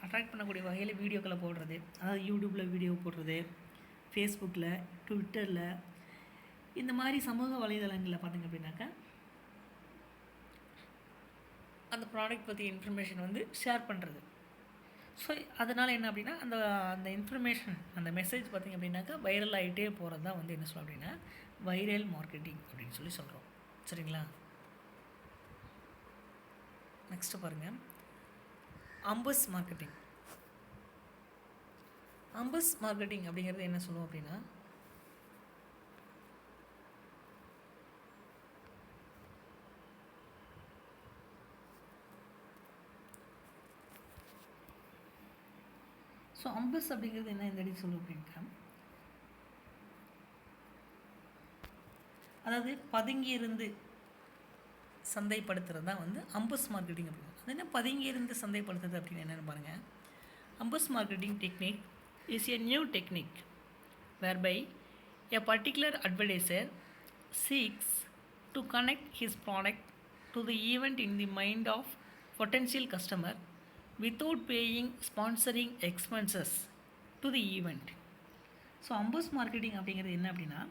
S1: அட்ராக்ட் பண்ணக்கூடிய வகையில் வீடியோக்களை போடுறது, அதாவது யூடியூப்பில் வீடியோ போடுறது, ஃபேஸ்புக்கில், ட்விட்டரில், இந்த மாதிரி சமூக வலைதளங்களில் பார்த்திங்க அப்படின்னாக்கா அந்த ப்ராடக்ட் பற்றி இன்ஃபர்மேஷன் வந்து ஷேர் பண்ணுறது. ஸோ அதனால் என்ன அப்படின்னா அந்த இன்ஃபர்மேஷன் அந்த மெசேஜ் பார்த்திங்க அப்படின்னாக்கா வைரல் ஆகிட்டே போகிறது தான் வந்து என்ன சொல்கிறோம் அப்படின்னா வைரல் மார்க்கெட்டிங் அப்படின்னு சொல்கிறோம். சரிங்களா? நெக்ஸ்ட்டு பாருங்கள், அம்பஸ் மார்க்கெட்டிங். அம்பஸ் மார்க்கெட்டிங் அப்படிங்கிறது என்ன சொல்லுவோம் அப்படின்னா ஸோ அம்பஸ் அப்படிங்கிறது என்ன இந்த அடி சொல்லுவோம் அப்படின்னா அதாவது பதுங்கியிருந்து சந்தைப்படுத்துறது தான் வந்து அம்பஸ் மார்க்கெட்டிங் அப்படின்னு. அது என்ன பதுங்கியிருந்து சந்தைப்படுத்துறது அப்படின்னு என்னென்னு பாருங்கள். Ambush marketing technique is a new technique whereby a particular advertiser seeks to connect his product to the event in the mind of potential customer without paying sponsoring expenses to the event. So ambush marketing அப்படிங்கிறது என்ன அப்படின்னா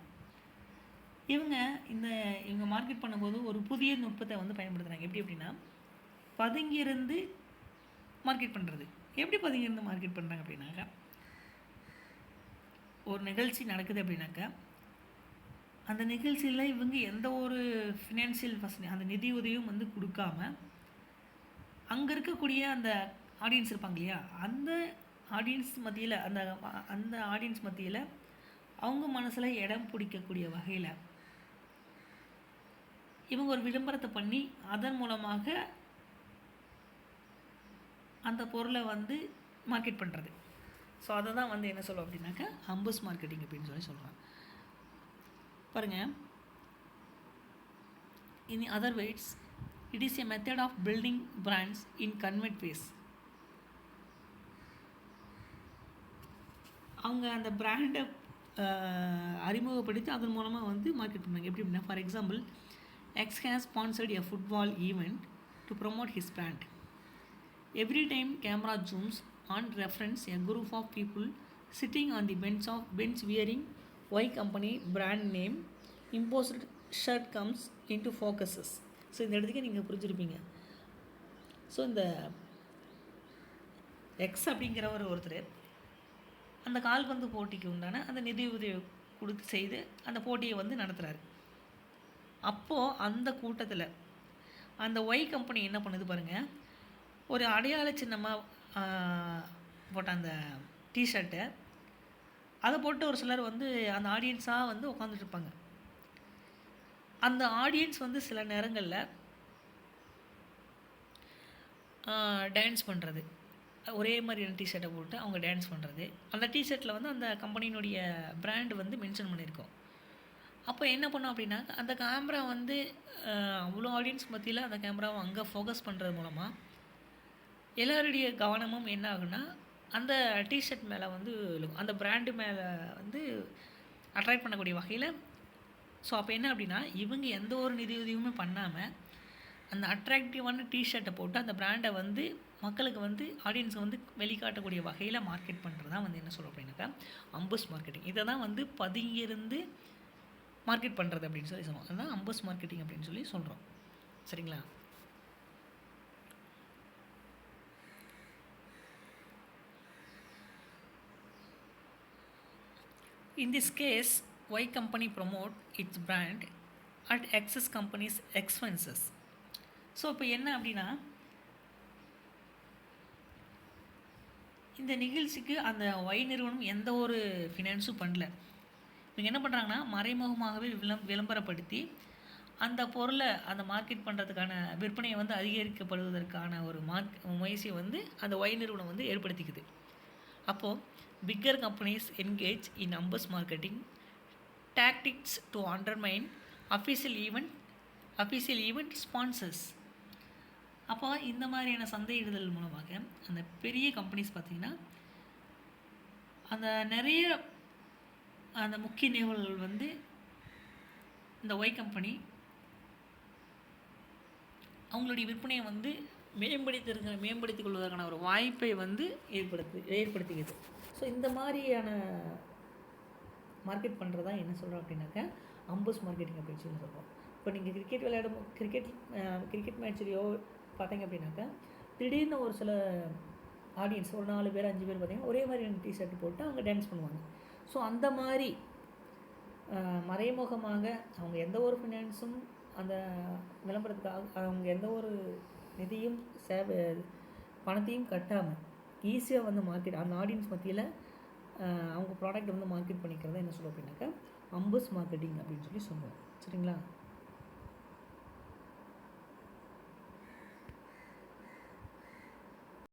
S1: இவங்க market பண்ணும்போது ஒரு புதிய நுட்பத்தை வந்து பயன்படுத்துகிறாங்க. எப்படி அப்படின்னா பதுங்கியிருந்து மார்க்கெட் பண்ணுறது. எப்படி பதுங்கியிருந்து மார்க்கெட் பண்ணுறாங்க அப்படின்னாக்கா ஒரு நிகழ்ச்சி நடக்குது அப்படின்னாக்கா அந்த நிகழ்ச்சியில் இவங்க எந்த ஒரு ஃபினான்ஷியல் அந்த நிதி உதவியும் வந்து கொடுக்காம அங்கே இருக்கக்கூடிய அந்த ஆடியன்ஸ் இருப்பாங்க இல்லையா, அந்த ஆடியன்ஸ் மத்தியில் அவங்க மனசில் இடம் பிடிக்கக்கூடிய வகையில் இவங்க ஒரு விளம்பரத்தை பண்ணி அதன் மூலமாக அந்த பொருளை வந்து மார்க்கெட் பண்ணுறது. ஸோ அதை தான் வந்து என்ன சொல்லுவோம் அப்படின்னாக்கா அம்பஸ் மார்க்கெட்டிங் அப்படின்னு சொல்லி சொல்கிறோம். பாருங்கள், in other words it is a method of building brands in convert ways. அவங்க அந்த பிராண்டை அறிமுகப்படுத்தி அதன் மூலமாக வந்து மார்க்கெட் பண்ணாங்க. எப்படி அப்படின்னா, for example, X has sponsored a football event to promote his brand. Every time camera zooms on reference a group of people sitting on the bench wearing Y company brand name imposed shirt comes into focuses. So இந்த இடத்துக்கு நீங்கள் புரிஞ்சுருப்பீங்க. So இந்த X அப்படிங்கிற ஒருத்தர் அந்த கால்பந்து போட்டிக்கு உண்டான அந்த நிதி உதவி கொடுத்து செய்து அந்த போட்டியை வந்து நடத்துகிறாரு. அப்போது அந்த கூட்டத்தில் அந்த ஒய் கம்பெனி என்ன பண்ணுது பாருங்கள், ஒரு அடையாள சின்னமாக போட்ட அந்த டிஷர்ட்டை அதை போட்டு ஒரு சிலர் வந்து அந்த ஆடியன்ஸாக வந்து உட்காந்துட்ருப்பாங்க. அந்த ஆடியன்ஸ் வந்து சில நேரங்களில் டான்ஸ் பண்ணுறது, ஒரே மாதிரியான டிஷர்ட்டை போட்டு அவங்க டான்ஸ் பண்ணுறது, அந்த டிஷர்ட்டில் வந்து அந்த கம்பெனியினுடைய பிராண்டு வந்து மென்ஷன் பண்ணியிருக்கோம். அப்போ என்ன பண்ணோம் அப்படின்னா, அந்த கேமரா வந்து அவ்வளோ ஆடியன்ஸ் மத்தியில் அந்த கேமராவை அங்கே ஃபோக்கஸ் பண்ணுறது மூலமாக எல்லாருடைய கவனமும் என்ன ஆகுன்னா அந்த டிஷர்ட் மேலே வந்து அந்த பிராண்டு மேலே வந்து அட்ராக்ட் பண்ணக்கூடிய வகையில். ஸோ அப்போ என்ன அப்படின்னா, இவங்க எந்த ஒரு நிதி உதவியுமே பண்ணாமல் அந்த அட்ராக்டிவான டிஷர்ட்டை போட்டு அந்த பிராண்டை வந்து மக்களுக்கு வந்து ஆடியன்ஸுக்கு வந்து வெளிக்காட்டக்கூடிய வகையில் மார்க்கெட் பண்ணுறது தான் வந்து என்ன சொல்கிறோம் அப்படின்னாக்கா அம்பஸ் மார்க்கெட்டிங். இதை தான் வந்து பதுங்கியிருந்து மார்க்கெட் பண்ணுறது அப்படின்னு சொல்லி சொல்லுவோம். அதுதான் அம்பஸ் மார்க்கெட்டிங் அப்படின்னு சொல்லி சொல்கிறோம். சரிங்களா? In this case, Y company promote its brand at X company's expenses. So இப்போ என்ன அப்படின்னா, இந்த நிகழ்ச்சிக்கு அந்த Y நிறுவனம் எந்த ஒரு ஃபினான்ஸும் பண்ணல. இவங்க என்ன பண்ணுறாங்கன்னா, மறைமுகமாகவே விளம்பரப்படுத்தி அந்த பொருளை அந்த மார்க்கெட் பண்ணுறதுக்கான விற்பனையை வந்து அதிகரிக்கப்படுவதற்கான ஒரு முயற்சியை வந்து அந்த Y நிறுவனம் வந்து ஏற்படுத்திக்குது. அப்போது bigger companies engage in numbers marketing tactics to undermine official event sponsors. அப்போ இந்த மாதிரியான சந்தையிடுதல் மூலமாக அந்த பெரிய கம்பெனிஸ் பார்த்திங்கன்னா அந்த நிறைய அந்த முக்கிய நிகழ்வுகள் வந்து இந்த ஒய் கம்பெனி அவங்களுடைய விற்பனையை வந்து மேம்படுத்திக் கொள்வதற்கான ஒரு வாய்ப்பை வந்து ஏற்படுத்திக்குது. ஸோ இந்த மாதிரியான மார்க்கெட் பண்ணுறது தான் என்ன சொல்கிறோம் அப்படின்னாக்கா அம்பஸ் மார்க்கெட்டிங் அப்படின்னு சொல்லி சொல்கிறோம். இப்போ நீங்கள் கிரிக்கெட் மேட்ச்லையோ பார்த்தீங்க அப்படின்னாக்கா திடீர்னு ஒரு சில ஆடியன்ஸ் ஒரு 4 பேர் 5 பேர் பார்த்திங்கன்னா ஒரே மாதிரியான டிஷர்ட் போட்டு அவங்க டான்ஸ் பண்ணுவாங்க. ஸோ அந்த மாதிரி மறைமுகமாக அவங்க எந்த ஒரு ஃபினான்ஸும் அந்த விளம்பரத்துக்காக அவங்க எந்த ஒரு நிதியும் பணத்தையும் கட்டாமல் ஈஸியாக வந்து மார்க்கெட் அந்த ஆடியன்ஸ் மத்தியில் அவங்க ப்ராடக்ட் வந்து மார்க்கெட் பண்ணிக்கிறத என்ன சொல்லுவோம் அப்படின்னாக்கா அம்பஸ் மார்க்கெட்டிங் அப்படின்னு சொல்லி சொல்லுவோம். சரிங்களா?